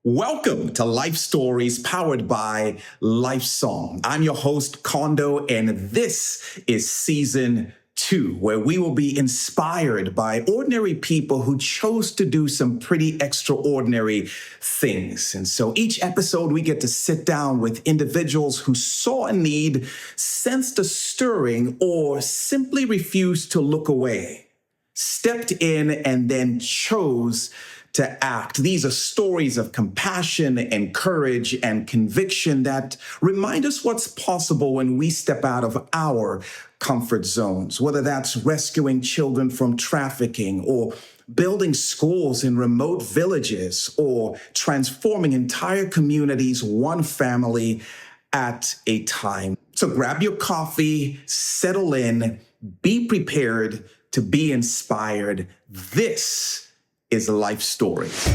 Welcome to Life Stories powered by Lifesong. I'm your host, Kondo, and this is season 2, where we will be inspired by ordinary people who chose to do some pretty extraordinary things. And so each episode, we get to sit down with individuals who saw a need, sensed a stirring, or simply refused to look away, stepped in, and then chose to act. These are stories of compassion and courage and conviction that remind us what's possible when we step out of our comfort zones, whether that's rescuing children from trafficking or building schools in remote villages or transforming entire communities one family at a time. So grab your coffee, settle in, be prepared to be inspired. This is Life Stories.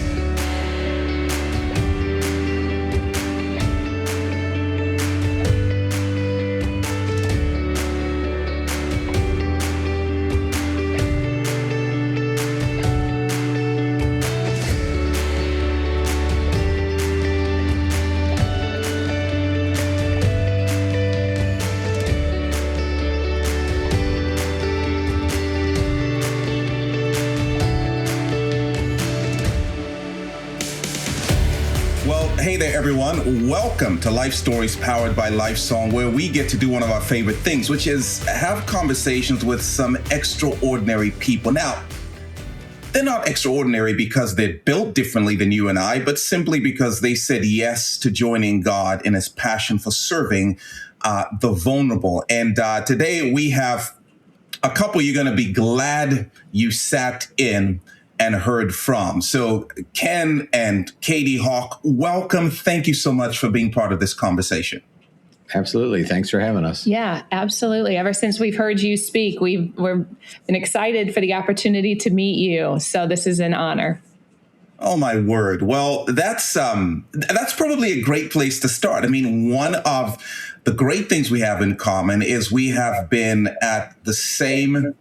Hey there, everyone. Welcome to Life Stories powered by Lifesong, where we get to do one of our favorite things, which is have conversations with some extraordinary people. Now, they're not extraordinary because they're built differently than you and I, but simply because they said yes to joining God in his passion for serving the vulnerable. And today we have a couple you're going to be glad you sat in and heard from. So Ken and Katie Hauck, welcome. Thank you so much for being part of this conversation. Absolutely. Thanks for having us. Yeah, absolutely. Ever since we've heard you speak, we've been excited for the opportunity to meet you. So this is an honor. Oh, my word. Well, that's probably a great place to start. I mean, one of the great things we have in common is we have been at the same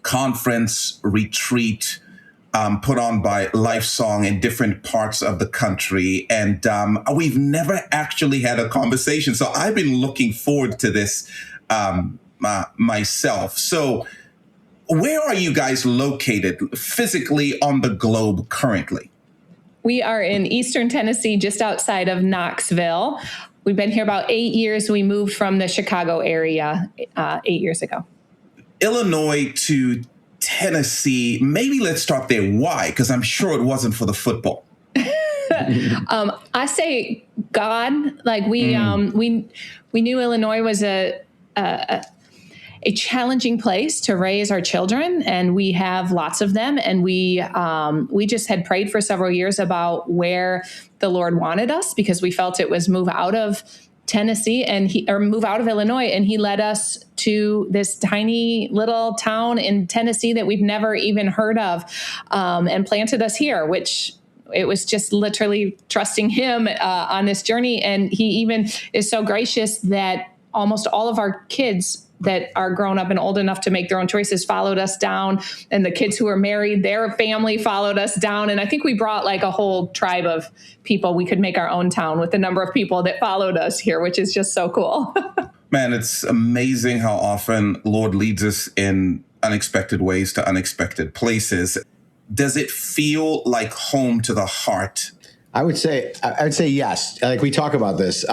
conference retreat put on by Lifesong in different parts of the country. And we've never actually had a conversation. So I've been looking forward to this myself. So where are you guys located physically on the globe currently? We are in Eastern Tennessee, just outside of Knoxville. We've been here about 8 years. We moved from the Chicago area 8 years ago. Illinois to Tennessee, maybe let's start there. Why? Because I'm sure it wasn't for the football. I say God. Like we knew Illinois was a challenging place to raise our children, and we have lots of them. And we just had prayed for several years about where the Lord wanted us, because we felt it was move out of Tennessee or move out of Illinois. And he led us to this tiny little town in Tennessee that we've never even heard of, and planted us here, which it was just literally trusting him on this journey. And he even is so gracious that almost all of our kids that are grown up and old enough to make their own choices followed us down. And the kids who are married, their family followed us down. And I think we brought like a whole tribe of people. We could make our own town with the number of people that followed us here, which is just so cool. Man, it's amazing how often Lord leads us in unexpected ways to unexpected places. Does it feel like home to the heart? I would say yes. Like we talk about this.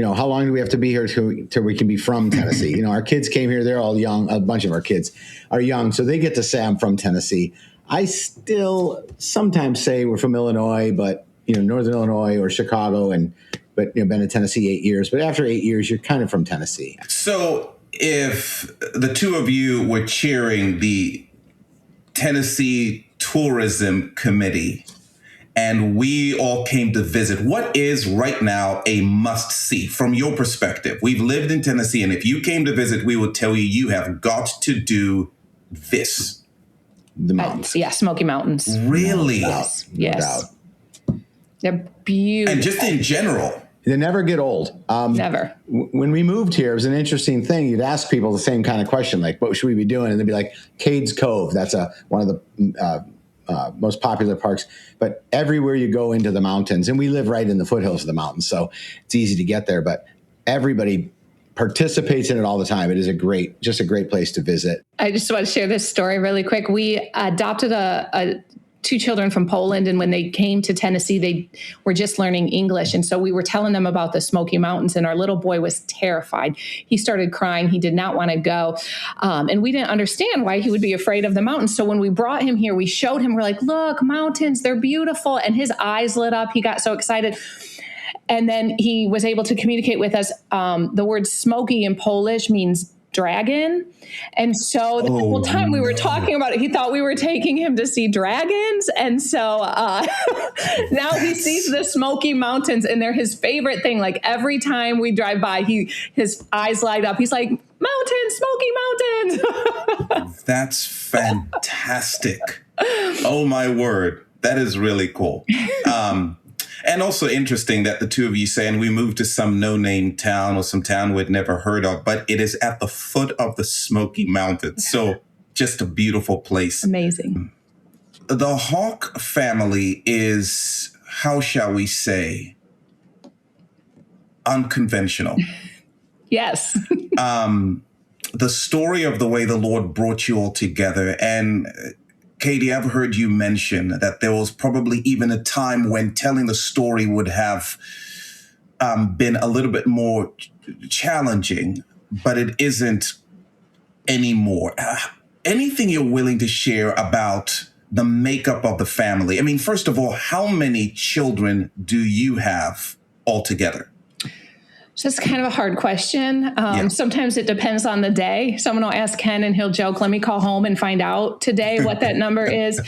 How long do we have to be here till we can be from Tennessee? Our kids came here. They're all young. A bunch of our kids are young, so they get to say I'm from Tennessee. I still sometimes say we're from Illinois, but, Northern Illinois or Chicago, but been in Tennessee 8 years. But after 8 years, you're kind of from Tennessee. So if the two of you were cheering the Tennessee Tourism Committee, and we all came to visit, what is right now a must-see from your perspective? We've lived in Tennessee, and if you came to visit, we would tell you have got to do this. The mountains. Smoky Mountains. Really? Yes. No Yes. doubt. They're beautiful. And just in general. They never get old. Never. When we moved here, it was an interesting thing. You'd ask people the same kind of question, like, what should we be doing? And they'd be like, Cades Cove. That's one of the most popular parks. But everywhere you go into the mountains, and we live right in the foothills of the mountains, so it's easy to get there. But everybody participates in it all the time. It is just a great place to visit. I just want to share this story really quick. We adopted two children from Poland, and when they came to Tennessee, they were just learning English. And so we were telling them about the Smoky Mountains, and our little boy was terrified. He started crying. He did not want to go. And we didn't understand why he would be afraid of the mountains. So when we brought him here, we showed him, we're like, look, mountains, they're beautiful. And his eyes lit up. He got so excited. And then he was able to communicate with us. The word smoky in Polish means dragon. And so the whole time we were talking about it, he thought we were taking him to see dragons. And so now he sees the Smoky Mountains, and they're his favorite thing. Like every time we drive by, his eyes light up. He's like, mountains, Smoky Mountains. That's fantastic. Oh, my word. That is really cool. And also interesting that the two of you say, and we moved to some no-name town or some town we'd never heard of, but it is at the foot of the Smoky Mountains. So just a beautiful place. Amazing. The Hauck family is, how shall we say, unconventional. Yes. The story of the way the Lord brought you all together. And Katie, I've heard you mention that there was probably even a time when telling the story would have been a little bit more challenging, but it isn't anymore. Anything you're willing to share about the makeup of the family? I mean, first of all, how many children do you have altogether? So that's kind of a hard question. Sometimes it depends on the day. Someone will ask Ken and he'll joke, let me call home and find out today what that number is.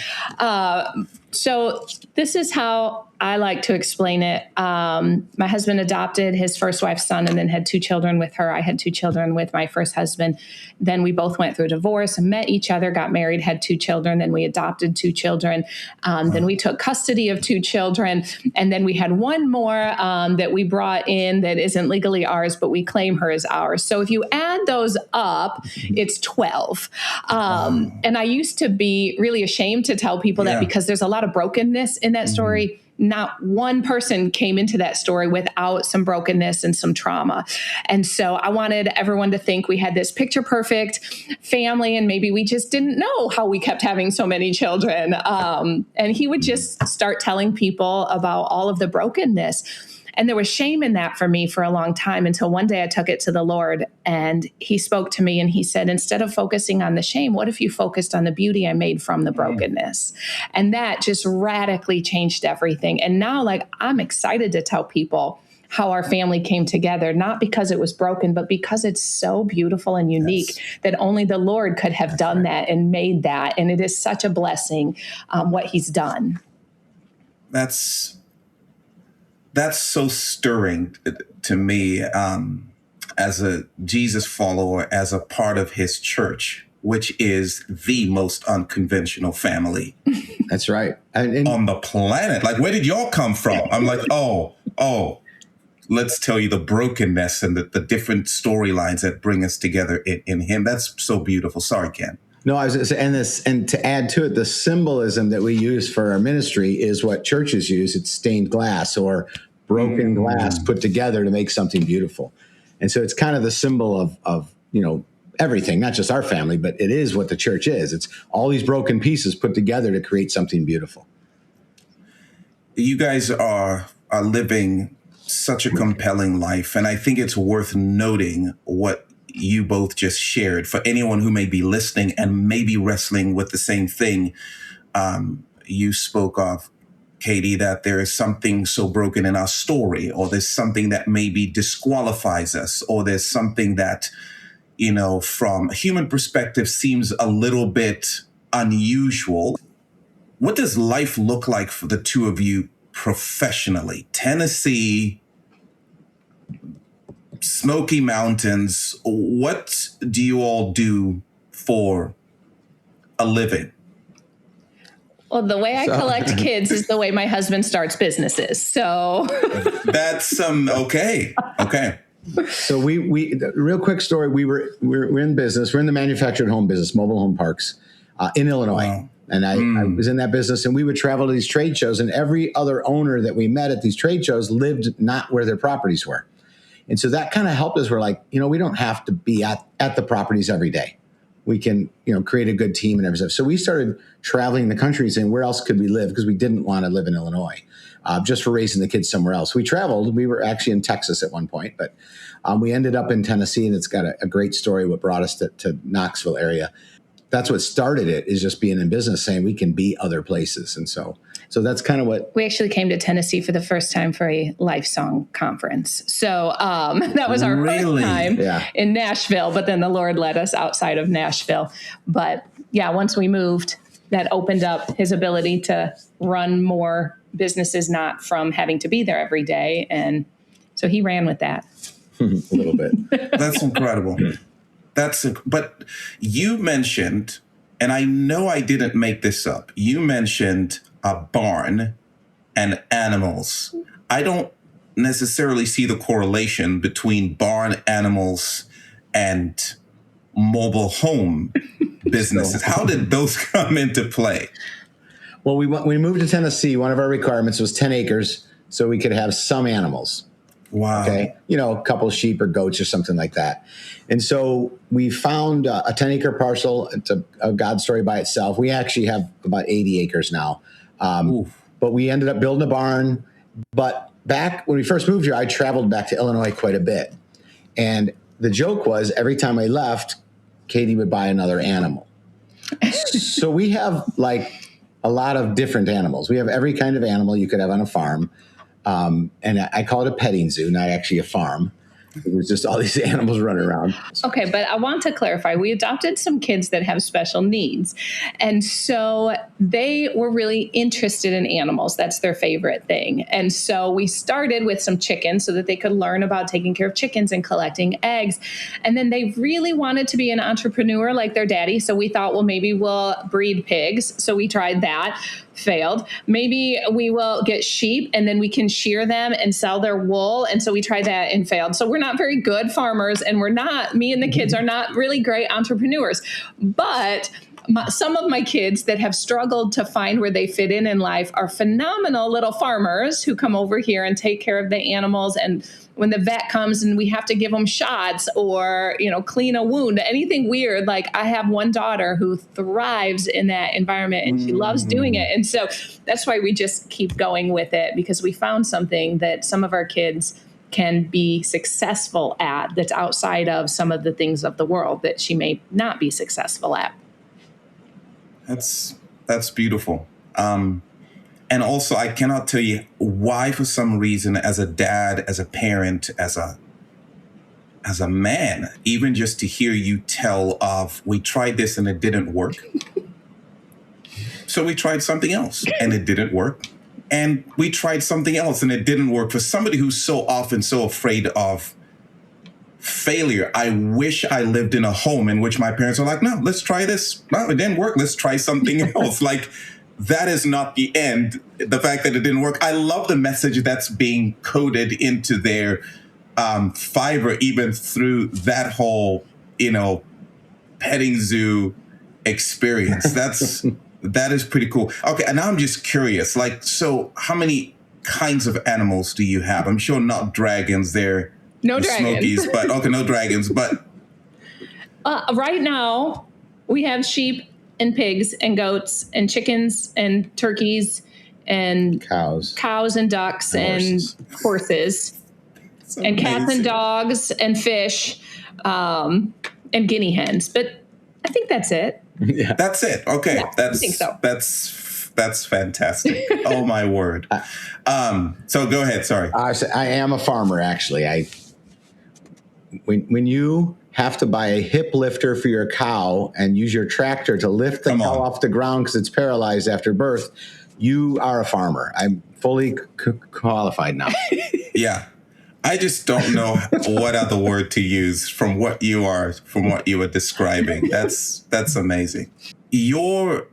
So this is how I like to explain it. My husband adopted his first wife's son and then had two children with her. I had two children with my first husband. Then we both went through a divorce, met each other, got married, had two children. Then we adopted two children. Then we took custody of two children. And then we had one more that we brought in that isn't legally ours, but we claim her as ours. So if you add those up, it's 12. And I used to be really ashamed to tell people that because there's a lot of brokenness in that story. Not one person came into that story without some brokenness and some trauma. And so I wanted everyone to think we had this picture perfect family, and maybe we just didn't know how we kept having so many children. And he would just start telling people about all of the brokenness. And there was shame in that for me for a long time, until one day I took it to the Lord and he spoke to me and he said, instead of focusing on the shame, what if you focused on the beauty I made from the brokenness? And that just radically changed everything. And now, like, I'm excited to tell people how our family came together, not because it was broken, but because it's so beautiful and unique that only the Lord could have done that and made that. And it is such a blessing, what he's done. That's so stirring to me as a Jesus follower, as a part of his church, which is the most unconventional family. That's right. And on the planet. Like, where did y'all come from? I'm like, oh, let's tell you the brokenness and the different storylines that bring us together in him. That's so beautiful. Sorry, Ken. No, I was going to say, and to add to it, the symbolism that we use for our ministry is what churches use. It's stained glass or broken glass put together to make something beautiful. And so it's kind of the symbol of everything, not just our family, but it is what the church is. It's all these broken pieces put together to create something beautiful. You guys are living such a compelling life. And I think it's worth noting what you both just shared for anyone who may be listening and maybe wrestling with the same thing. You spoke of, Katie, that there is something so broken in our story, or there's something that maybe disqualifies us, or there's something that, from a human perspective seems a little bit unusual. What does life look like for the two of you professionally? Tennessee, Smoky Mountains. What do you all do for a living? Well, the way I collect kids is the way my husband starts businesses. So that's okay. So we real quick story. We're in business. We're in the manufactured home business, mobile home parks in Illinois. And I was in that business, and we would travel to these trade shows, and every other owner that we met at these trade shows lived not where their properties were. And so that kind of helped us. We're like, we don't have to be at the properties every day. We can, create a good team and everything. So we started traveling the country saying, where else could we live? Because we didn't want to live in Illinois, just for raising the kids somewhere else. We traveled. We were actually in Texas at one point, but we ended up in Tennessee, and it's got a great story what brought us to Knoxville area. That's what started it, is just being in business, saying we can be other places. And so that's kind of what... We actually came to Tennessee for the first time for a Lifesong conference. So that was our first time in Nashville, but then the Lord led us outside of Nashville. But yeah, once we moved, that opened up his ability to run more businesses, not from having to be there every day. And so he ran with that. A little bit. That's incredible. But you mentioned, and I know I didn't make this up, you mentioned a barn and animals. I don't necessarily see the correlation between barn animals and mobile home businesses. How did those come into play? Well, we moved to Tennessee. One of our requirements was 10 acres so we could have some animals. Wow. Okay. A couple of sheep or goats or something like that. And so we found a 10-acre parcel. It's a God story by itself. We actually have about 80 acres now. But we ended up building a barn. But back when we first moved here, I traveled back to Illinois quite a bit. And the joke was every time I left, Katie would buy another animal. So we have like a lot of different animals. We have every kind of animal you could have on a farm. And I call it a petting zoo, not actually a farm. It was just all these animals running around. Okay, but I want to clarify. We adopted some kids that have special needs. And so they were really interested in animals. That's their favorite thing. And so we started with some chickens so that they could learn about taking care of chickens and collecting eggs. And then they really wanted to be an entrepreneur like their daddy. So we thought, well, maybe we'll breed pigs. So we tried that. Failed. Maybe we will get sheep and then we can shear them and sell their wool. And so we tried that and failed. So we're not very good farmers, and me and the kids are not really great entrepreneurs. But some of my kids that have struggled to find where they fit in life are phenomenal little farmers who come over here and take care of the animals. And when the vet comes and we have to give them shots or, clean a wound, anything weird, like I have one daughter who thrives in that environment and she loves doing it. And so that's why we just keep going with it, because we found something that some of our kids can be successful at that's outside of some of the things of the world that she may not be successful at. That's beautiful. And also, I cannot tell you why, for some reason, as a dad, as a parent, as a man, even just to hear you tell of, we tried this and it didn't work. So we tried something else and it didn't work. And we tried something else and it didn't work. For somebody who's so often so afraid of failure, I wish I lived in a home in which my parents are like, no, let's try this. No, it didn't work. Let's try something else. Like, that is not the end. The fact that it didn't work. I love the message that's being coded into their fiber, even through that whole, petting zoo experience. That is pretty cool. Okay, and now I'm just curious. Like, so how many kinds of animals do you have? I'm sure not dragons. They're no dragons. Smokies, but okay, no dragons. But right now we have sheep and pigs and goats and chickens and turkeys and cows and ducks and horses and cats and dogs and fish and guinea hens. But I think that's it. Yeah. That's it. Okay. Yeah, I think so. That's fantastic. Oh my word. So go ahead. Sorry. I am a farmer, actually. When you have to buy a hip lifter for your cow and use your tractor to lift the cow off the ground because it's paralyzed after birth, you are a farmer. I'm fully qualified now. Yeah. I just don't know what other word to use from what you are describing. That's amazing. Your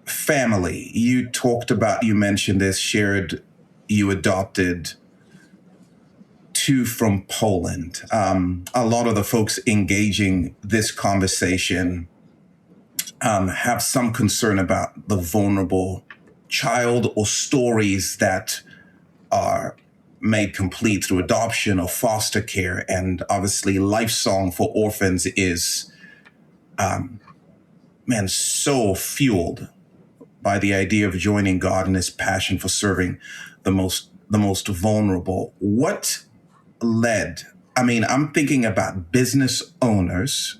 family, you mentioned this, shared, you adopted 2 from Poland. A lot of the folks engaging this conversation have some concern about the vulnerable child or stories that are made complete through adoption or foster care. And obviously Lifesong for orphans is, so fueled by the idea of joining God in his passion for serving the most vulnerable. What led? I'm thinking about business owners.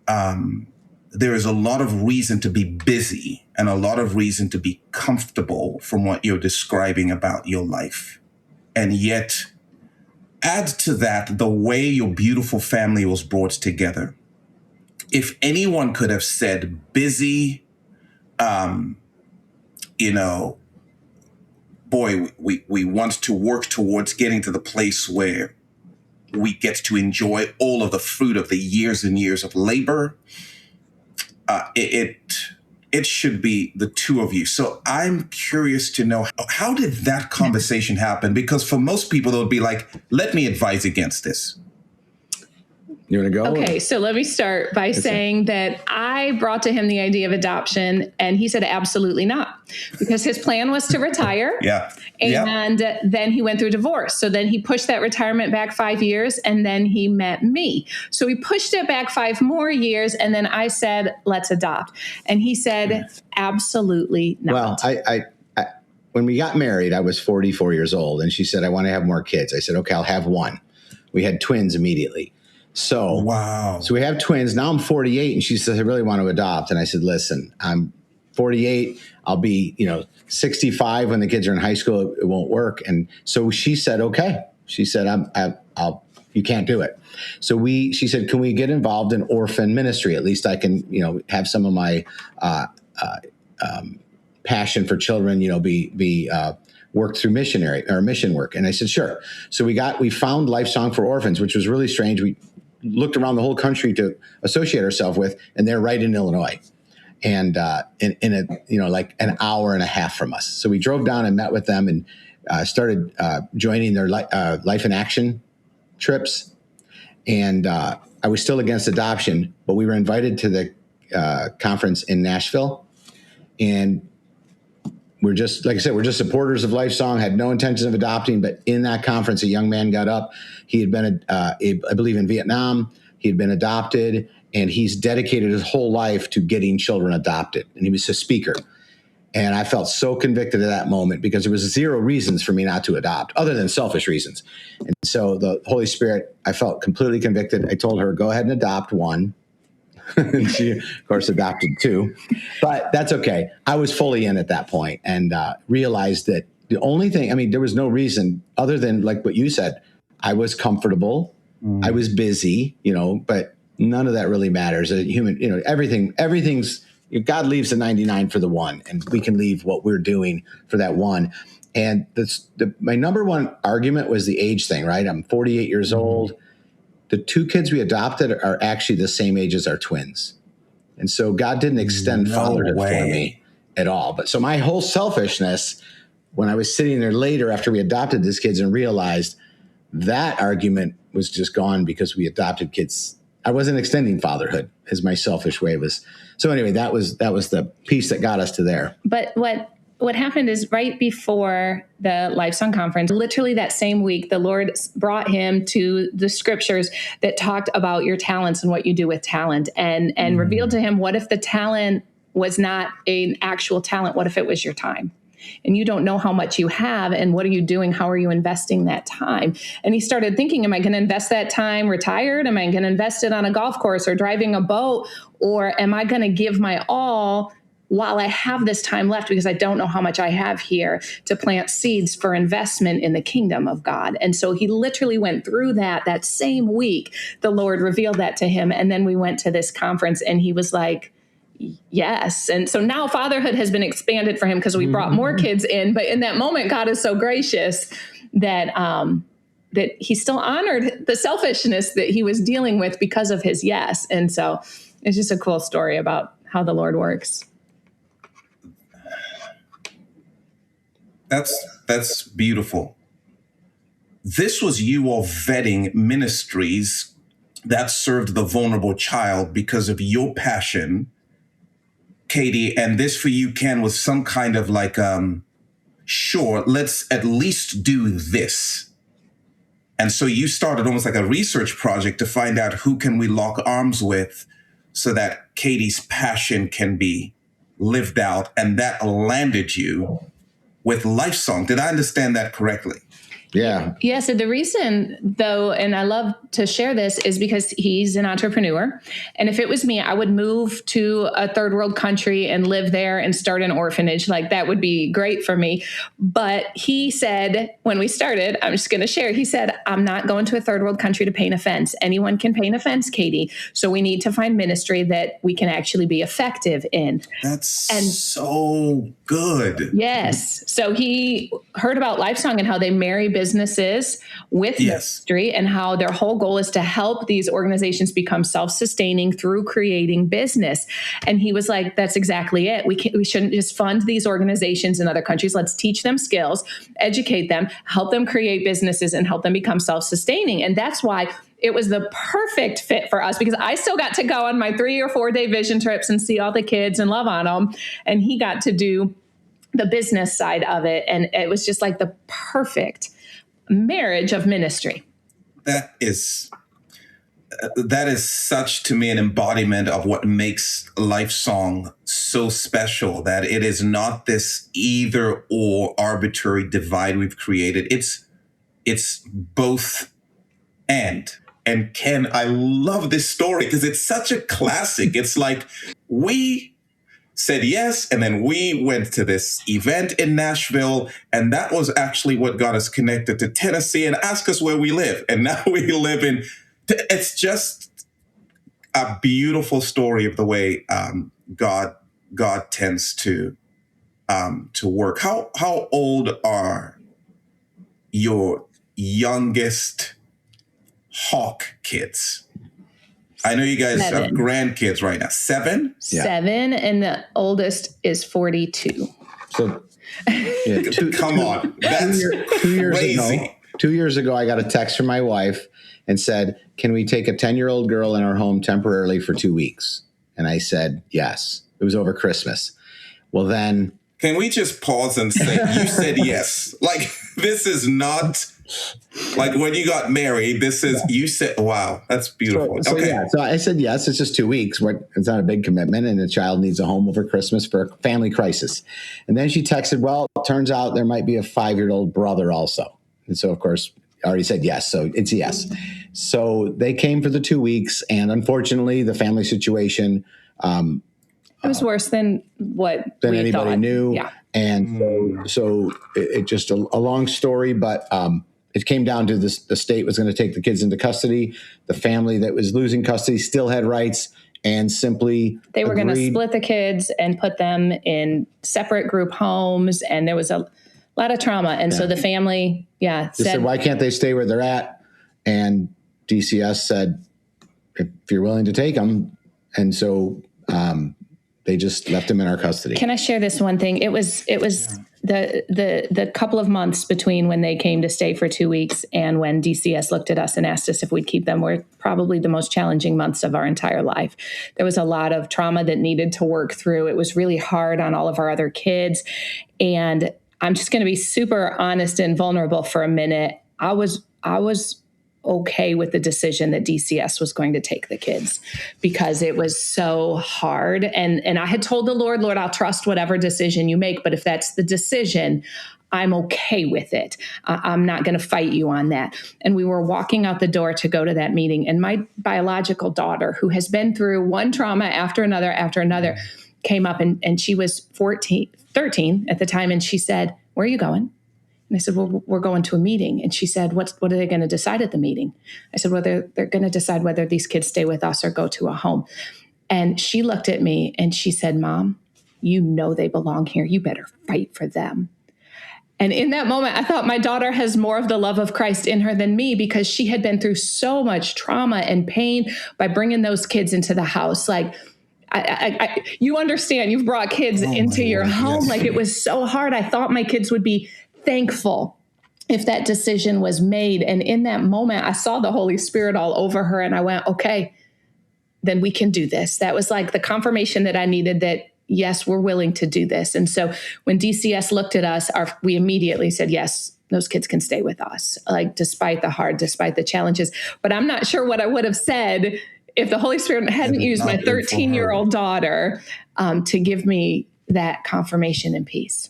There is a lot of reason to be busy and a lot of reason to be comfortable from what you're describing about your life. And yet, add to that the way your beautiful family was brought together. If anyone could have said busy, boy, we want to work towards getting to the place where we get to enjoy all of the fruit of the years and years of labor. It should be the two of you. So I'm curious to know, how did that conversation happen? Because for most people, they would be like, let me advise against this. You want to go? Okay, so let me start by saying that I brought to him the idea of adoption, and he said absolutely not, because his plan was to retire. And then he went through divorce. So then he pushed that retirement back 5 years, and then he met me. So he pushed it back 5 more years, and then I said, let's adopt. And he said, absolutely not. Well, I when we got married, I was 44 years old, and she said, I want to have more kids. I said, okay, I'll have one. We had twins immediately. So, wow. So we have twins. Now I'm 48, and she says, I really want to adopt. And I said, listen, I'm 48. I'll be, 65 when the kids are in high school. It won't work. And so she said, okay. She said, you can't do it. So she said, can we get involved in orphan ministry? At least I can, have some of my passion for children, be worked through mission work. And I said, sure. So we found Lifesong for Orphans, which was really strange. We looked around the whole country to associate ourselves with, and they're right in Illinois, and like an hour and a half from us. So we drove down and met with them, and started joining their Life in Action trips. And I was still against adoption, but we were invited to the conference in Nashville, and we're just, like I said, we're just supporters of Lifesong, had no intention of adopting. But in that conference, a young man got up. He had been, I believe, in Vietnam. He had been adopted, and he's dedicated his whole life to getting children adopted. And he was a speaker. And I felt so convicted at that moment, because there was 0 reasons for me not to adopt, other than selfish reasons. And so the Holy Spirit, I felt completely convicted. I told her, go ahead and adopt one. And she, of course, adopted 2, but that's okay. I was fully in at that point, and realized that the only thing, there was no reason other than, like what you said, I was comfortable. I was busy, but none of that really matters. A human, everything's, God leaves the 99 for the one, and we can leave what we're doing for that one. And my number one argument was the age thing, right? I'm 48 years old. The 2 kids we adopted are actually the same age as our twins. And so God didn't extend fatherhood for me at all. But so my whole selfishness, when I was sitting there later after we adopted these kids and realized that argument was just gone because we adopted kids, I wasn't extending fatherhood, as my selfish way was. So anyway, that was the piece that got us to there. But what happened is, right before the Lifesong conference, literally that same week, the Lord brought him to the scriptures that talked about your talents and what you do with talent, and revealed to him, what if the talent was not an actual talent? What if it was your time? And you don't know how much you have, and what are you doing? How are you investing that time? And he started thinking, am I going to invest that time retired? Am I going to invest it on a golf course or driving a boat? Or am I going to give my all while I have this time left, because I don't know how much I have here, to plant seeds for investment in the kingdom of God? And so he literally went through that same week. The Lord revealed that to him. And then we went to this conference, and he was like, yes. And so now fatherhood has been expanded for him, because we brought more kids in. But in that moment, God is so gracious that that he still honored the selfishness that he was dealing with because of his yes. And so it's just a cool story about how the Lord works. That's beautiful. This was you all vetting ministries that served the vulnerable child because of your passion Katie, and this for you, Ken, was some kind of like, sure, let's at least do this. And so you started almost like a research project to find out who can we lock arms with so that Katie's passion can be lived out. And that landed you with Lifesong. Did I understand that correctly? Yeah. Yeah. So the reason, though, and I love to share this, is because he's an entrepreneur. And if it was me, I would move to a third world country and live there and start an orphanage. Like, that would be great for me. But he said, when we started, I'm just going to share, he said, I'm not going to a third world country to paint a fence. Anyone can paint a fence, Katie. So we need to find ministry that we can actually be effective in. That's so good. Yes. So he heard about Lifesong and how they marry businesses with ministry, and how their whole goal is to help these organizations become self-sustaining through creating business. And he was like, that's exactly it. We shouldn't just fund these organizations in other countries. Let's teach them skills, educate them, help them create businesses, and help them become self-sustaining. And that's why it was the perfect fit for us, because I still got to go on my 3 or 4 day vision trips and see all the kids and love on them. And he got to do the business side of it. And it was just like the perfect marriage of ministry. That is such, to me, an embodiment of what makes Lifesong so special, that it is not this either or arbitrary divide we've created. It's both and. And Ken, I love this story because it's such a classic. It's like, we said yes, and then we went to this event in Nashville, and that was actually what got us connected to Tennessee and asked us where we live. And now we live in, it's just a beautiful story of the way God tends to work. How old are your youngest Hauck kids? I know you guys 7. have grandkids right now. 7? Yeah. 7, and the oldest is 42. So yeah, Come on. That's 2 years crazy. ago. 2 years ago, I got a text from my wife and said, can we take a 10-year-old girl in our home temporarily for 2 weeks? And I said, yes. It was over Christmas. Well, then. Can we just pause and say, you said yes? Like, this is not like when you got married. This is, you said, wow, that's beautiful. Okay. So I said, yes, it's just 2 weeks. It's not a big commitment. And the child needs a home over Christmas for a family crisis. And then she texted, well, it turns out there might be a 5-year-old brother also. And so, of course, I already said yes. So it's a yes. So they came for the 2 weeks. And unfortunately, the family situation, it was worse than what we anybody thought. knew. Yeah. And so it just a long story, but it came down to this: the state was going to take the kids into custody. The family that was losing custody still had rights, and simply they were going to split the kids and put them in separate group homes. And there was a lot of trauma. And so the family, said, why can't they stay where they're at? And DCS said, if you're willing to take them. And so they just left him in our custody. Can I share this one thing? It was the couple of months between when they came to stay for 2 weeks and when DCS looked at us and asked us if we'd keep them were probably the most challenging months of our entire life. There was a lot of trauma that needed to work through. It was really hard on all of our other kids. And I'm just going to be super honest and vulnerable for a minute. I was okay with the decision that DCS was going to take the kids because it was so hard. And I had told the Lord, I'll trust whatever decision you make. But if that's the decision, I'm okay with it. I'm not going to fight you on that. And we were walking out the door to go to that meeting. And my biological daughter, who has been through one trauma after another, came up and she was 13 at the time. And she said, where are you going? And I said, well, we're going to a meeting. And she said, what are they going to decide at the meeting? I said, well, they're going to decide whether these kids stay with us or go to a home. And she looked at me and she said, Mom, you know they belong here. You better fight for them. And in that moment, I thought my daughter has more of the love of Christ in her than me because she had been through so much trauma and pain by bringing those kids into the house. Like, you understand, you've brought kids into your home. Yes. Like, it was so hard. I thought my kids would be thankful if that decision was made. And in that moment, I saw the Holy Spirit all over her and I went, okay, then we can do this. That was like the confirmation that I needed that yes, we're willing to do this. And so when DCS looked at us, we immediately said, yes, those kids can stay with us, like despite the challenges. But I'm not sure what I would have said if the Holy Spirit hadn't used my 13-year-old daughter to give me that confirmation and peace.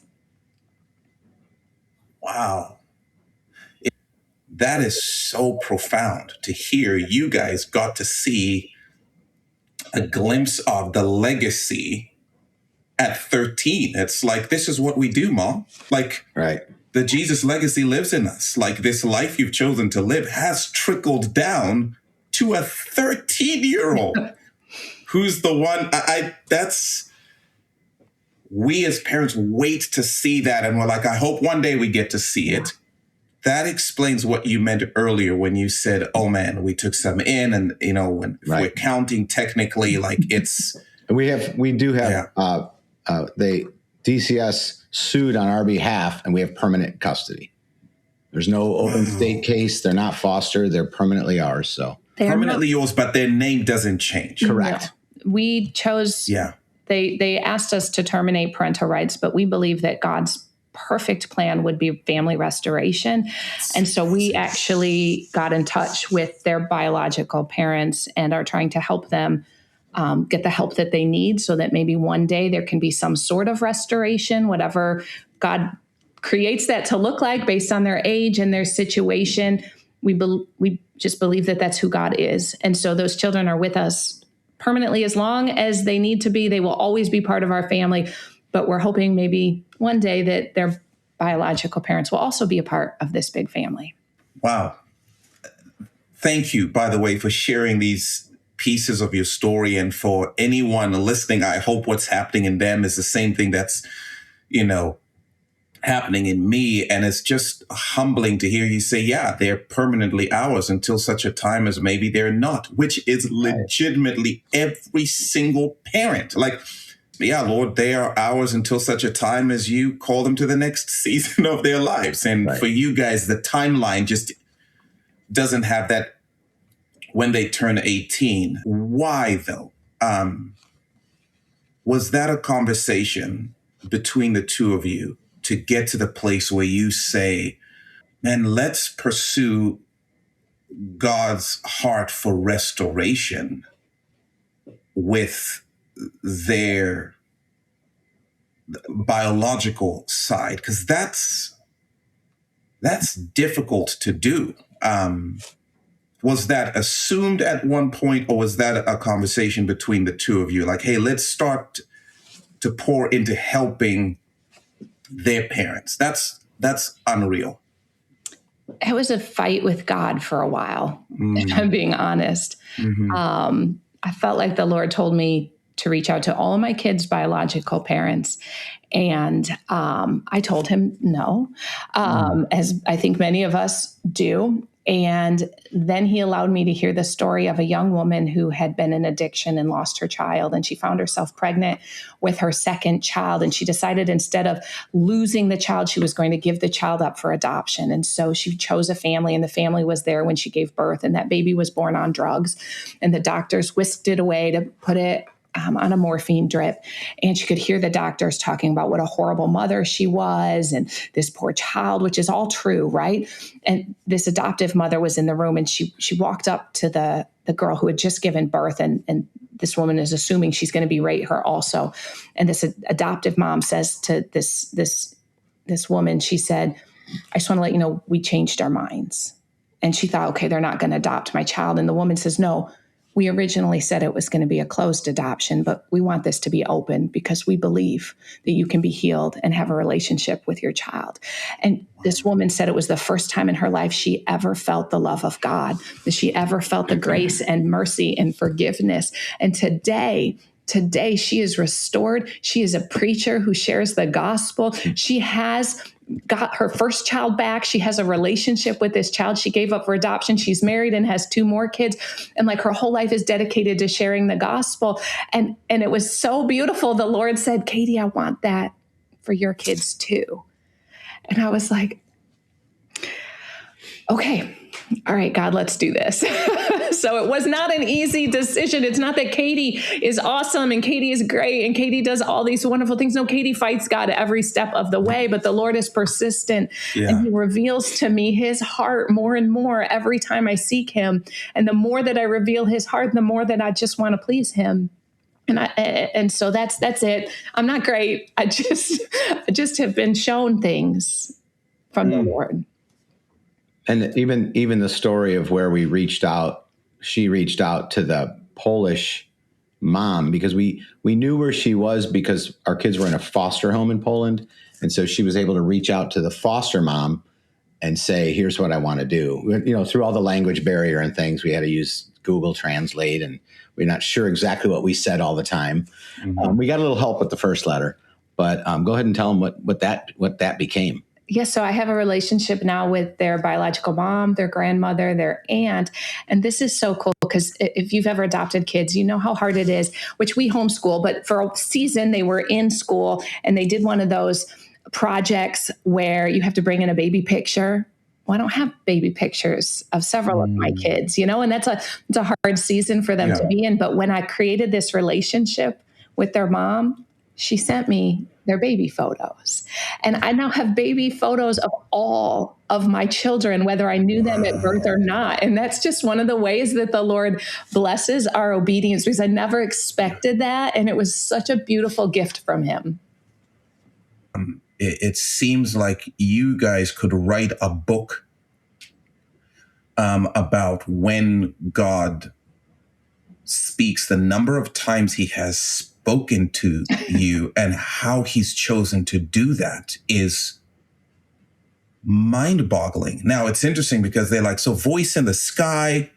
Wow. That is so profound to hear. You guys got to see a glimpse of the legacy at 13. It's like, this is what we do, Mom. Like, right. The Jesus legacy lives in us. Like, this life you've chosen to live has trickled down to a 13-year-old who's the one. We as parents wait to see that. And we're like, I hope one day we get to see it. That explains what you meant earlier when you said, oh man, we took some in, and when we're counting technically, like it's. We do have DCS sued on our behalf, and we have permanent custody. There's no open state case. They're not foster. They're permanently ours. So permanently yours, but their name doesn't change. Correct. No. We chose. Yeah. They asked us to terminate parental rights, but we believe that God's perfect plan would be family restoration. And so we actually got in touch with their biological parents and are trying to help them get the help that they need so that maybe one day there can be some sort of restoration, whatever God creates that to look like based on their age and their situation. We just believe that that's who God is. And so those children are with us permanently as long as they need to be. They will always be part of our family, but we're hoping maybe one day that their biological parents will also be a part of this big family. Wow. Thank you, by the way, for sharing these pieces of your story. And for anyone listening, I hope what's happening in them is the same thing that's, happening in me. And it's just humbling to hear you say, yeah, they're permanently ours until such a time as maybe they're not, which is legitimately every single parent. Like, yeah, Lord, they are ours until such a time as you call them to the next season of their lives. And for you guys, the timeline just doesn't have that when they turn 18. Why, though? Was that a conversation between the two of you to get to the place where you say, man, let's pursue God's heart for restoration with their biological side? Because that's difficult to do. Was that assumed at one point, or was that a conversation between the two of you? Like, hey, let's start to pour into helping their parents. That's unreal. It was a fight with God for a while, if I'm being honest. Mm-hmm. I felt like the Lord told me to reach out to all of my kids' biological parents. And I told him no, as I think many of us do. And then he allowed me to hear the story of a young woman who had been in addiction and lost her child. And she found herself pregnant with her second child. And she decided instead of losing the child, she was going to give the child up for adoption. And so she chose a family, and the family was there when she gave birth. And that baby was born on drugs. And the doctors whisked it away to put it on a morphine drip. And she could hear the doctors talking about what a horrible mother she was and this poor child, which is all true, right? And this adoptive mother was in the room, and she walked up to the girl who had just given birth, and this woman is assuming she's going to berate her also. And this adoptive mom says to this woman, she said, I just want to let you know, we changed our minds. And she thought, okay, they're not going to adopt my child. And the woman says, no, we originally said it was going to be a closed adoption, but we want this to be open because we believe that you can be healed and have a relationship with your child. And this woman said it was the first time in her life she ever felt the love of God, that she ever felt the grace and mercy and forgiveness. And today she is restored. She is a preacher who shares the gospel. She has got her first child back. She has a relationship with this child she gave up for adoption. She's married and has 2 more kids. And like her whole life is dedicated to sharing the gospel. And it was so beautiful. The Lord said, Katie, I want that for your kids too. And I was like, okay, all right, God, let's do this. So it was not an easy decision. It's not that Katie is awesome and Katie is great and Katie does all these wonderful things. No, Katie fights God every step of the way, but the Lord is persistent and he reveals to me his heart more and more every time I seek him. And the more that I reveal his heart, the more that I just want to please him. And so that's it. I'm not great. I just have been shown things from the Lord. And even the story of where she reached out to the Polish mom, because we knew where she was because our kids were in a foster home in Poland. And so she was able to reach out to the foster mom and say, here's what I want to do. Through all the language barrier and things, we had to use Google Translate, and we're not sure exactly what we said all the time. Mm-hmm. We got a little help with the first letter, but go ahead and tell them what that became. Yes, so I have a relationship now with their biological mom, their grandmother, their aunt. And this is so cool because if you've ever adopted kids, you know how hard it is, which we homeschool. But for a season, they were in school and they did one of those projects where you have to bring in a baby picture. Well, I don't have baby pictures of several of my kids, and it's a hard season for them to be in. But when I created this relationship with their mom, she sent me their baby photos. And I now have baby photos of all of my children, whether I knew them at birth or not. And that's just one of the ways that the Lord blesses our obedience, because I never expected that. And it was such a beautiful gift from him. It seems like you guys could write a book about when God speaks, the number of times he has spoken to you and how he's chosen to do that is mind-boggling. Now, it's interesting because they're like, so voice in the sky,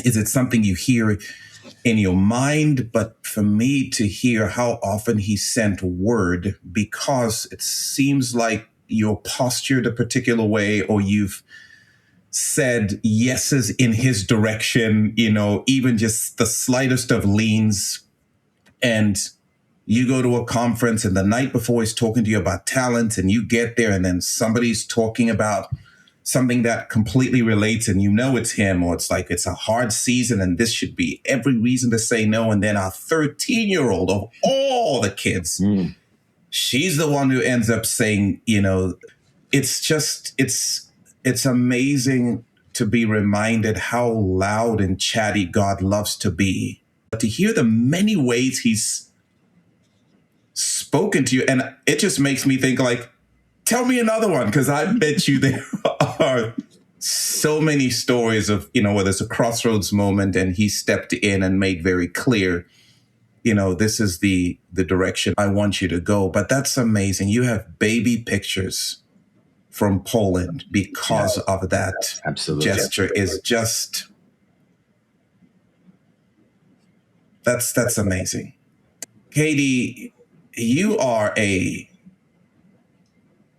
is it something you hear in your mind? But for me to hear how often he sent word, because it seems like you're postured a particular way, or you've said yeses in his direction, even just the slightest of leans. And you go to a conference and the night before he's talking to you about talent, and you get there and then somebody's talking about something that completely relates, and it's him, or it's like it's a hard season and this should be every reason to say no. And then our 13-year-old of all the kids, she's the one who ends up saying, it's amazing to be reminded how loud and chatty God loves to be. But to hear the many ways he's spoken to you, and it just makes me think, like, tell me another one, because I bet you there are so many stories of, where there's a crossroads moment and he stepped in and made very clear, this is the direction I want you to go. But that's amazing. You have baby pictures from Poland because of that. Absolutely. Gesture is just, that's amazing. Katie, you are a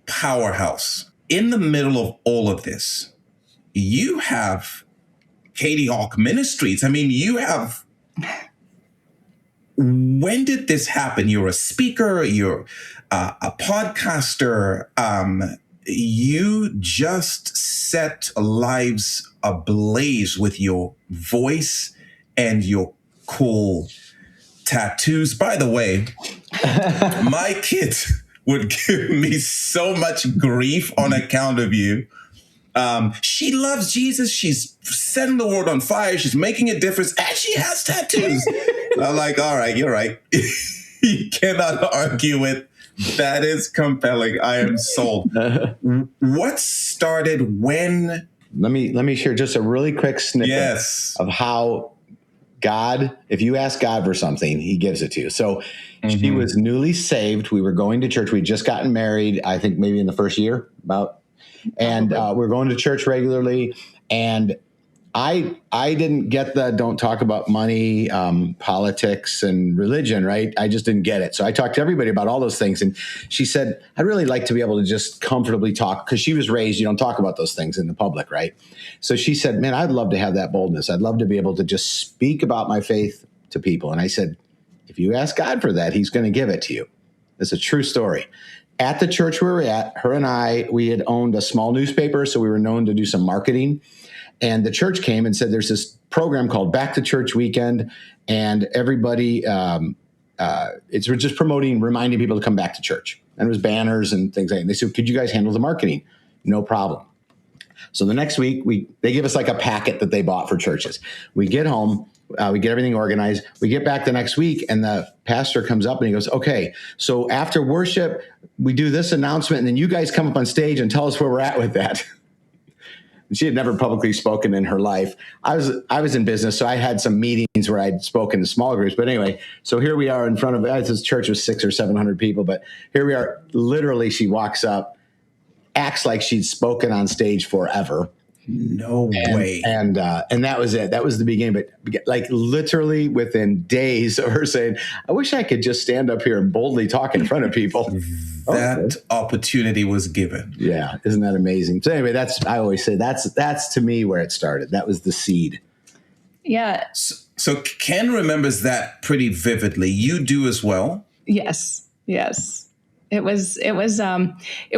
powerhouse. In the middle of all of this, you have Katie Hauck Ministries. I mean, when did this happen? You're a speaker, you're a podcaster. You just set lives ablaze with your voice and your cool tattoos. By the way, my kids would give me so much grief on account of you. She loves Jesus. She's setting the world on fire. She's making a difference, and she has tattoos. I'm like, all right, you're right. You cannot argue with. That is compelling. I am sold. What started when? Let me share just a really quick snippet of how God, if you ask God for something, he gives it to you. So she was newly saved. We were going to church. We'd just gotten married, I think maybe in the first year about. And we're going to church regularly. And I didn't get the don't talk about money, politics, and religion, right? I just didn't get it. So I talked to everybody about all those things. And she said, I'd really like to be able to just comfortably talk, because she was raised, you don't talk about those things in the public, right? So she said, man, I'd love to have that boldness. I'd love to be able to just speak about my faith to people. And I said, if you ask God for that, he's going to give it to you. It's a true story. At the church we were at, her and I, we had owned a small newspaper, so we were known to do some marketing. And the church came and said, there's this program called Back to Church Weekend. And everybody, we're just promoting, reminding people to come back to church. And it was banners and things like that. And they said, could you guys handle the marketing? No problem. So the next week, they give us like a packet that they bought for churches. We get home, we get everything organized. We get back the next week, and the pastor comes up and he goes, okay, so after worship, we do this announcement, and then you guys come up on stage and tell us where we're at with that. She had never publicly spoken in her life. I was in business, so I had some meetings where I'd spoken to small groups. But anyway, so here we are in front of this church with 600 or 700 people. But here we are. Literally, she walks up, acts like she'd spoken on stage forever. No way. And that was it. That was the beginning. But like literally within days of her saying, I wish I could just stand up here and boldly talk in front of people. That opportunity was given. Yeah. Isn't that amazing? So anyway, I always say that's to me where it started. That was the seed. Yeah. So Ken remembers that pretty vividly. You do as well? Yes. It was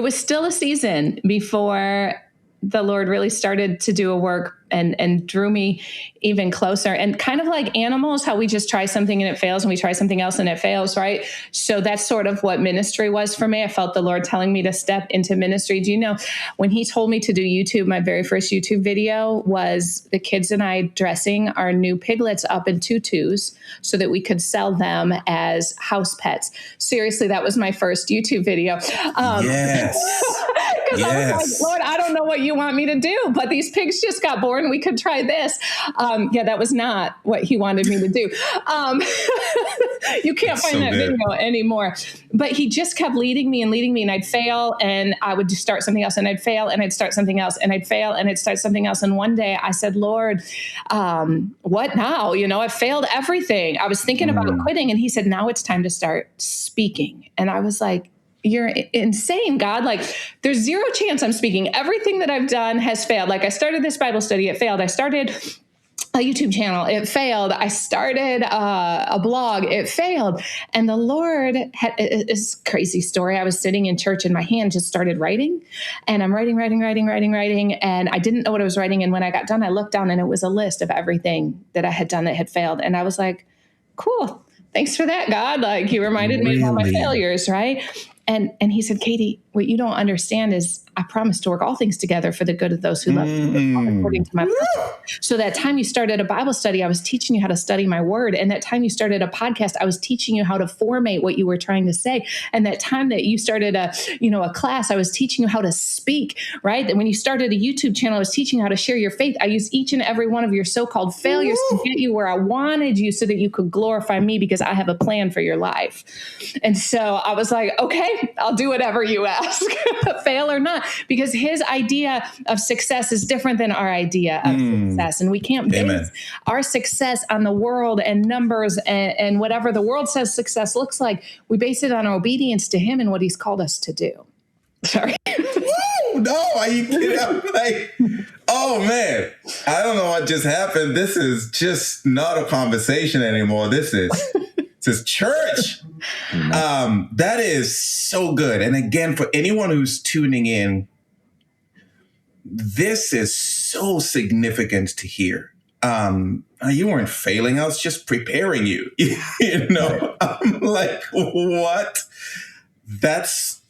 still a season before the Lord really started to do a work and drew me even closer. And kind of like animals, how we just try something and it fails, and we try something else and it fails, right? So that's sort of what ministry was for me. I felt the Lord telling me to step into ministry. Do you know, when he told me to do YouTube, my very first YouTube video was the kids and I dressing our new piglets up in tutus so that we could sell them as house pets. Seriously, that was my first YouTube video. Yes. Because I was like, Lord, I don't know what you want me to do, but these pigs just got born. We could try this. That was not what he wanted me to do. You can't find that video anymore. But he just kept leading me, and I'd fail, and I would just start something else, and I'd fail, and I'd start something else, and I'd fail, and I'd start something else. And one day I said, Lord, what now? I failed everything. I was thinking about quitting, and he said, now it's time to start speaking. And I was like, you're insane, God. Like, there's zero chance I'm speaking. Everything that I've done has failed. Like, I started this Bible study. It failed. I started a YouTube channel. It failed. I started a blog. It failed. And the Lord had this crazy story. I was sitting in church and my hand just started writing, and I'm writing. And I didn't know what I was writing. And when I got done, I looked down and it was a list of everything that I had done that had failed. And I was like, cool. Thanks for that, God. Like, you reminded me of all my failures, right? And he said, Katie, what you don't understand is I promise to work all things together for the good of those who love me, according to my purpose. So that time you started a Bible study, I was teaching you how to study my word. And that time you started a podcast, I was teaching you how to formate what you were trying to say. And that time that you started a class, I was teaching you how to speak, right? That when you started a YouTube channel, I was teaching you how to share your faith. I used each and every one of your so-called failures to get you where I wanted you so that you could glorify me, because I have a plan for your life. And so I was like, okay, I'll do whatever you ask, fail or not, because his idea of success is different than our idea of success. And we can't base our success on the world and numbers and whatever the world says success looks like. We base it on obedience to him and what he's called us to do. Sorry. No, are you kidding? I'm like, oh man, I don't know what just happened. This is just not a conversation anymore. This is church. That is so good. And again, for anyone who's tuning in, this is so significant to hear. You weren't failing. I was just preparing you. I'm like, what? That's,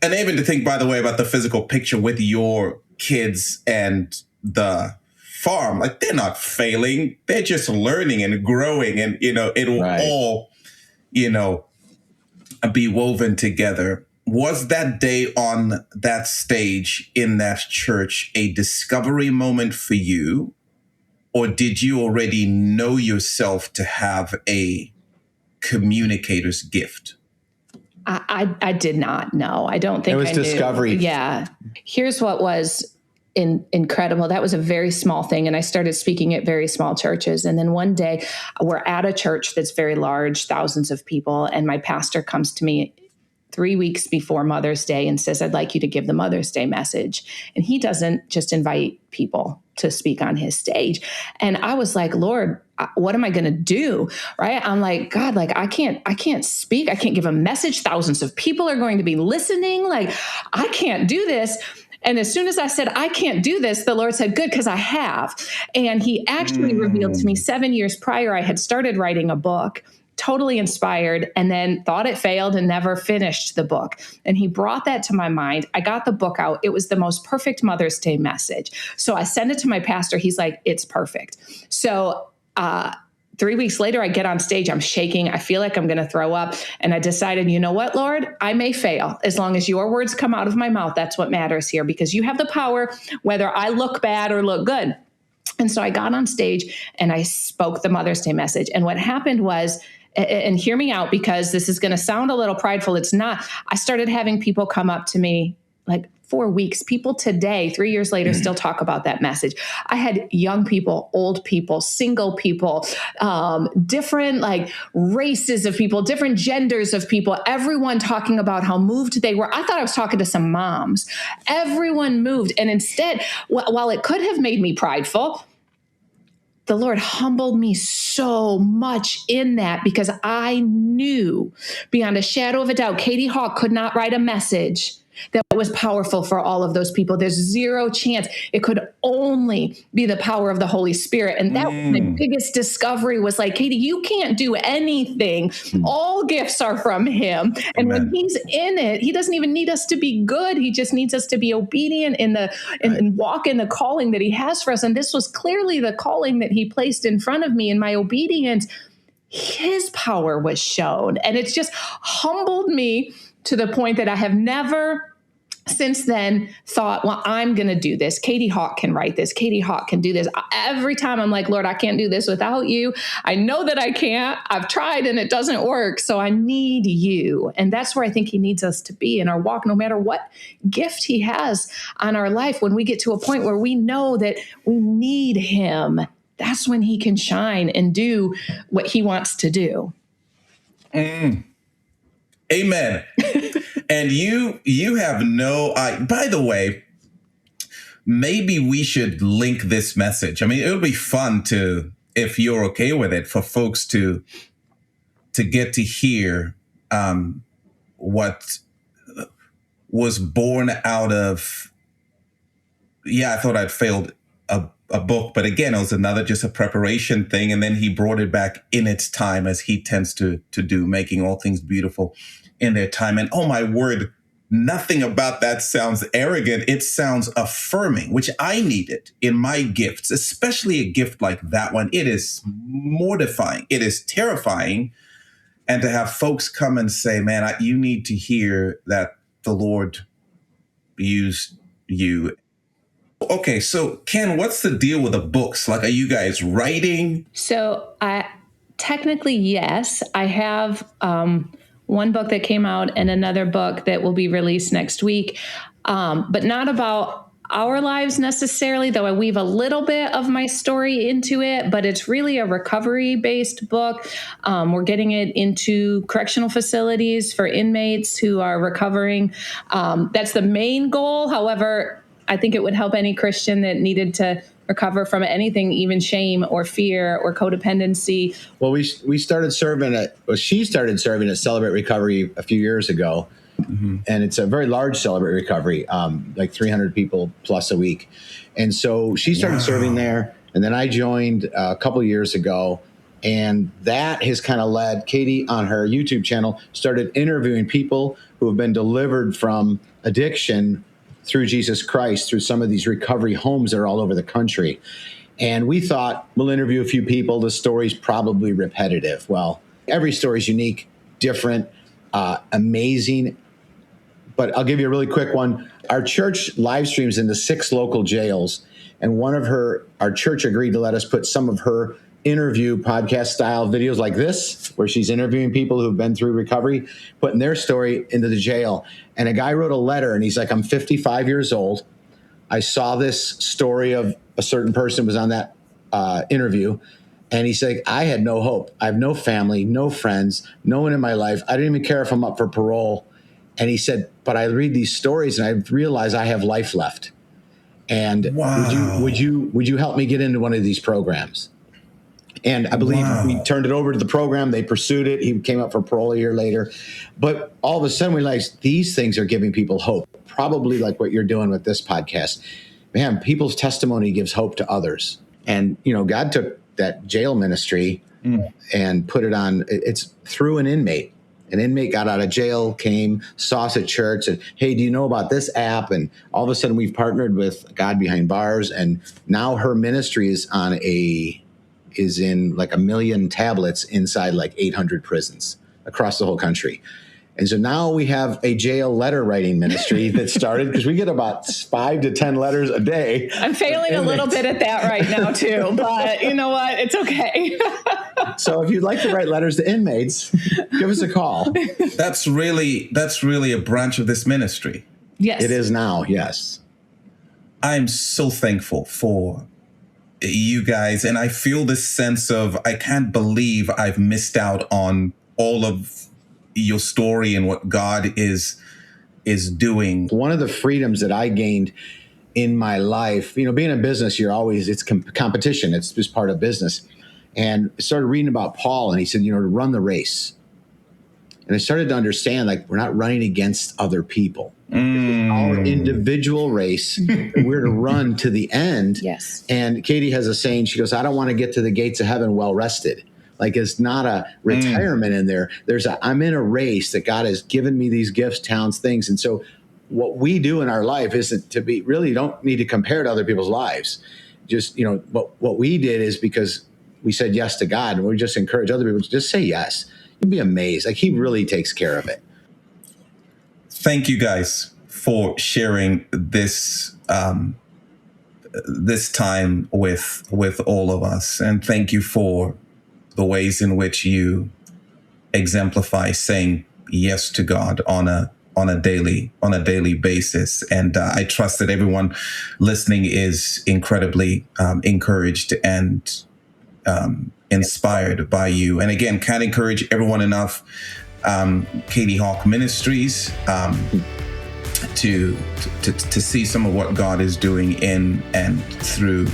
and even to think, by the way, about the physical picture with your kids and the farm, like, they're not failing. They're just learning and growing, and, it'll all, be woven together. Was that day on that stage in that church a discovery moment for you, or did you already know yourself to have a communicator's gift? I did not know. I don't think it was discovery. Yeah. Here's what was incredible. That was a very small thing. And I started speaking at very small churches. And then one day we're at a church that's very large, thousands of people. And my pastor comes to me 3 weeks before Mother's Day and says, I'd like you to give the Mother's Day message. And he doesn't just invite people to speak on his stage. And I was like, Lord, what am I going to do? Right. I'm like, God, like, I can't speak. I can't give a message. Thousands of people are going to be listening. Like, I can't do this. And as soon as I said, I can't do this, the Lord said, good, because I have. And he actually revealed to me 7 years prior, I had started writing a book, totally inspired, and then thought it failed and never finished the book. And he brought that to my mind. I got the book out. It was the most perfect Mother's Day message. So I sent it to my pastor. He's like, it's perfect. So 3 weeks later, I get on stage, I'm shaking. I feel like I'm going to throw up. And I decided, you know what, Lord, I may fail. As long as your words come out of my mouth, that's what matters here, because you have the power, whether I look bad or look good. And so I got on stage and I spoke the Mother's Day message. And what happened was, and hear me out, because this is going to sound a little prideful. It's not. I started having people come up to me like 4 weeks. People today, 3 years later, still talk about that message. I had young people, old people, single people, different like races of people, different genders of people, everyone talking about how moved they were. I thought I was talking to some moms. Everyone moved. And instead, while it could have made me prideful, the Lord humbled me so much in that, because I knew beyond a shadow of a doubt, Katie Hauck could not write a message that was powerful for all of those people. There's zero chance. It could only be the power of the Holy Spirit. And that was my biggest discovery, was like, Katie, you can't do anything. All gifts are from him. And when he's in it, he doesn't even need us to be good. He just needs us to be obedient and walk in the calling that he has for us. And this was clearly the calling that he placed in front of me. In my obedience, his power was shown. And it's just humbled me to the point that I have never since then thought, well, I'm going to do this. Katie Hauck can write this. Katie Hauck can do this. Every time I'm like, Lord, I can't do this without you. I know that I can't. I've tried and it doesn't work. So I need you. And that's where I think he needs us to be in our walk, no matter what gift he has on our life. When we get to a point where we know that we need him, that's when he can shine and do what he wants to do. Amen. And you have by the way, maybe we should link this message. I mean, it would be fun to, if you're okay with it, for folks to get to hear what was born out of, I thought I'd failed a book, but again, it was just a preparation thing. And then he brought it back in its time, as he tends to do, making all things beautiful in their time. And oh my word, nothing about that sounds arrogant. It sounds affirming, which I needed in my gifts, especially a gift like that one. It is mortifying. It is terrifying. And to have folks come and say, man, you need to hear that the Lord used you. Okay, so Ken, what's the deal with the books? Like, are you guys writing? So technically, yes. I have one book that came out and another book that will be released next week, but not about our lives necessarily, though I weave a little bit of my story into it, but it's really a recovery-based book. We're getting it into correctional facilities for inmates who are recovering. That's the main goal. However, I think it would help any Christian that needed to recover from anything, even shame or fear or codependency. Well, she started serving at Celebrate Recovery a few years ago. Mm-hmm. And it's a very large Celebrate Recovery, like 300 people plus a week. And so she started serving there. And then I joined a couple of years ago. And that has kind of led Katie on her YouTube channel, started interviewing people who have been delivered from addiction through Jesus Christ, through some of these recovery homes that are all over the country. And we thought, we'll interview a few people. The story's probably repetitive. Well, every story is unique, different, amazing. But I'll give you a really quick one. Our church live streams into 6 local jails. And our church agreed to let us put some of her interview podcast style videos like this, where she's interviewing people who've been through recovery, putting their story into the jail. And a guy wrote a letter and he's like, I'm 55 years old. I saw this story of a certain person was on that interview. And he's like, I had no hope. I have no family, no friends, no one in my life. I didn't even care if I'm up for parole. And he said, but I read these stories and I realize I have life left. And would you help me get into one of these programs? And I believe we turned it over to the program. They pursued it. He came up for parole a year later. But all of a sudden we realized these things are giving people hope, probably like what you're doing with this podcast. Man, people's testimony gives hope to others. And, God took that jail ministry and put it on. It's through an inmate. An inmate got out of jail, came, saw us at church, and, hey, do you know about this app? And all of a sudden we've partnered with God Behind Bars. And now her ministry is in like 1 million tablets inside like 800 prisons across the whole country. And so now we have a jail letter writing ministry that started because we get about 5 to 10 letters a day. I'm failing a little bit at that right now too, but you know what? It's okay. So if you'd like to write letters to inmates, give us a call. That's really a branch of this ministry. Yes. It is now, yes. I'm so thankful for you guys. And I feel this sense of, I can't believe I've missed out on all of your story and what God is doing. One of the freedoms that I gained in my life, being in business, it's competition. It's just part of business. And I started reading about Paul, and he said, to run the race. And I started to understand, like, we're not running against other people. This is our individual race. We're to run to the end. Yes. And Katie has a saying, she goes, I don't want to get to the gates of heaven well rested. Like, it's not a retirement in there. I'm in a race that God has given me these gifts, talents, things. And so what we do in our life isn't to be, really don't need to compare to other people's lives. Just, what we did is because we said yes to God, and we just encourage other people to just say yes. You'd be amazed. Like, he really takes care of it. Thank you guys for sharing this, this time with all of us. And thank you for the ways in which you exemplify saying yes to God on a daily basis. And I trust that everyone listening is incredibly encouraged and inspired by you. And again, can't encourage everyone enough. Katie Hauck Ministries to see some of what God is doing in and through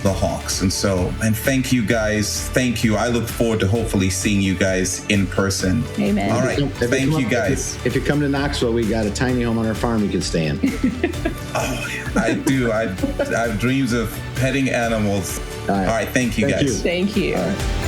the Hawks. And thank you guys. Thank you. I look forward to hopefully seeing you guys in person. Amen. All right. Thank you guys. If you come to Knoxville, we got a tiny home on our farm you can stay in. Oh, I do. I have dreams of petting animals. All right. Thank you guys. Thank you. All right.